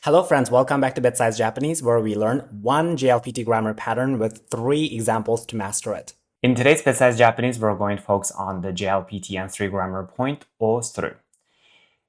Hello friends, welcome back to BitSize Japanese, where we learn one JLPT grammar pattern with 3 examples to master it. In today's BitSize Japanese, we're going to focus on the JLPT N3 grammar point, o suru.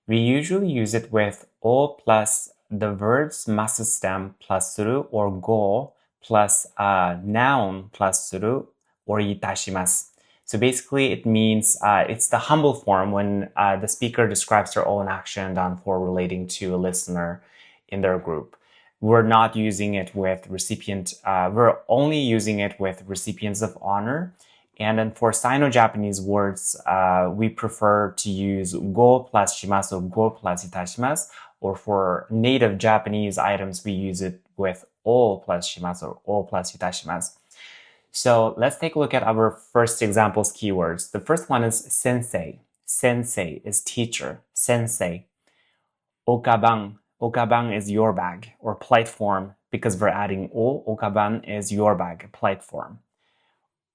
We usually use it with o plus the verbs masu stem plus suru, or go plus noun plus suru, or itashimasu. So basically it means it's the humble form when the speaker describes their own action done for relating to a listener in their group. We're not using it with we're only using it with recipients of honor. And then for Sino-Japanese words, we prefer to use go plus shimasu or go plus itashimasu. Or for native Japanese items, we use it with o plus shimasu or o plus itashimasu. So let's take a look at our first examples keywords. The first one is sensei. Sensei is teacher. Sensei. Okaban. Okaban is your bag, or polite form. Because we're adding o, okaban is your bag, polite form.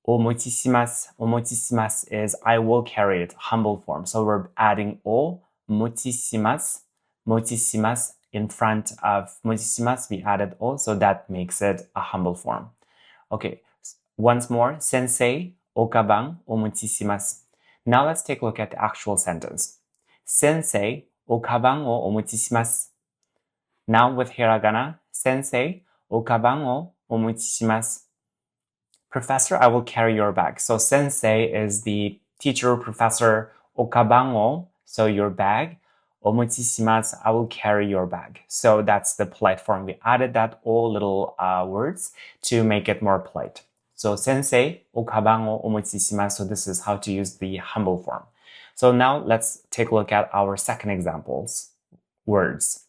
Omochishimasu. Omochishimasu is I will carry it, humble form. So we're adding o, mochishimasu. Mochishimasu in front of mochishimasu, we added o, so that makes it a humble form. Okay, once more, sensei, okaban, omochishimasu. Now let's take a look at the actual sentence. Sensei, okaban o omochishimasu. Now with hiragana, sensei, okaban o omochishimasu. Professor, I will carry your bag. So sensei is the teacher, professor, okaban o, so your bag. Omochishimasu, I will carry your bag. So that's the polite form. We added that all little words to make it more polite. So sensei, okaban o omochishimasu. So this is how to use the humble form. So now let's take a look at our second examples. Words.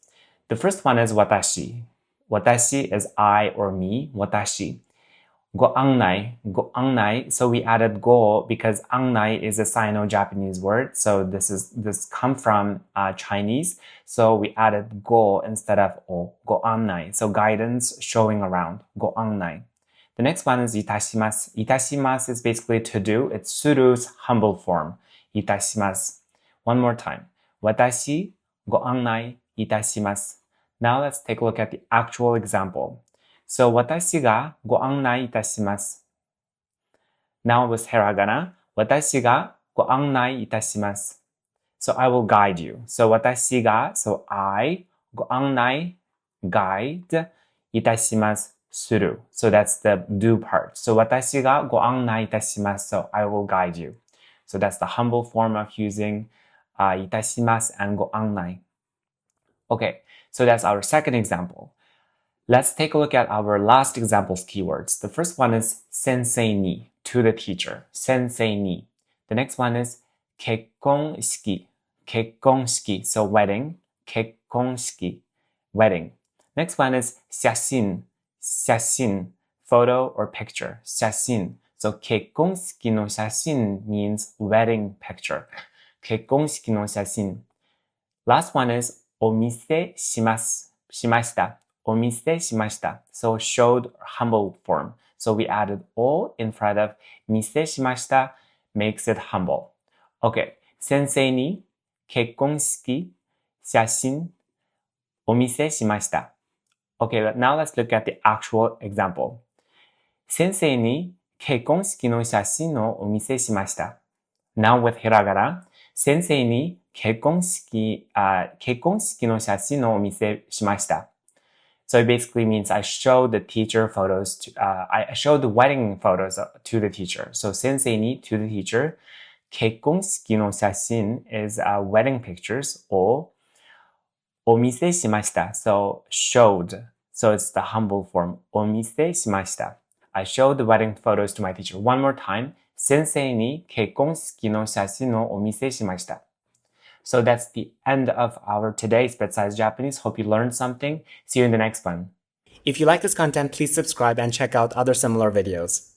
The first one is watashi. Watashi is I or me. Watashi. Goannai. Goannai. So we added go because annai is a Sino-Japanese word. So this come from Chinese. So we added go instead of o. Goannai. So guidance, showing around. Goannai. The next one is itashimasu. Itashimasu is basically to do. It's suru's humble form. Itashimasu. One more time. Watashi goannai itashimasu. Now let's take a look at the actual example. So watashi ga goannai itashimasu. Now with hiragana, watashi ga goannai itashimasu. So I will guide you. So watashi ga, so I, goannai, guide, itashimasu, suru. So that's the do part. So watashi ga goannai itashimasu. So I will guide you. So that's the humble form of using itashimasu and goannai. Okay, so that's our second example. Let's take a look at our last examples keywords. The first one is sensei ni, to the teacher. Sensei ni. The next one is kekkon shiki. Kekkon shiki, so wedding. Kekkon shiki, wedding. Next one is shashin. Shashin, photo or picture. Shashin. So kekkon shiki no shashin means wedding picture. Kekkon shiki no shashin. Last one is omise shimashita. Omise shimashita. So showed humble form. So we added o in front of mise shimashita, makes it humble. Okay. Sensei ni kekkon shiki, shashin, omise shimashita. Okay, now let's look at the actual example. Sensei ni kekkon shiki no shashin o omise shimashita. Now with hiragana, sensei ni kekkon shiki no shashin o omise shimashita. So it basically means I showed the teacher photos I showed the wedding photos to the teacher. So sensei ni, to the teacher. Kekkon shiki no shashin is wedding pictures, or omise shimashita, so showed. So it's the humble form. Omise shimashita. I showed the wedding photos to my teacher. One more time. Sensei ni kekkon shiki no shashin o omise shimashita. So that's the end of our today's BitSize Japanese. Hope you learned something. See you in the next one. If you like this content, please subscribe and check out other similar videos.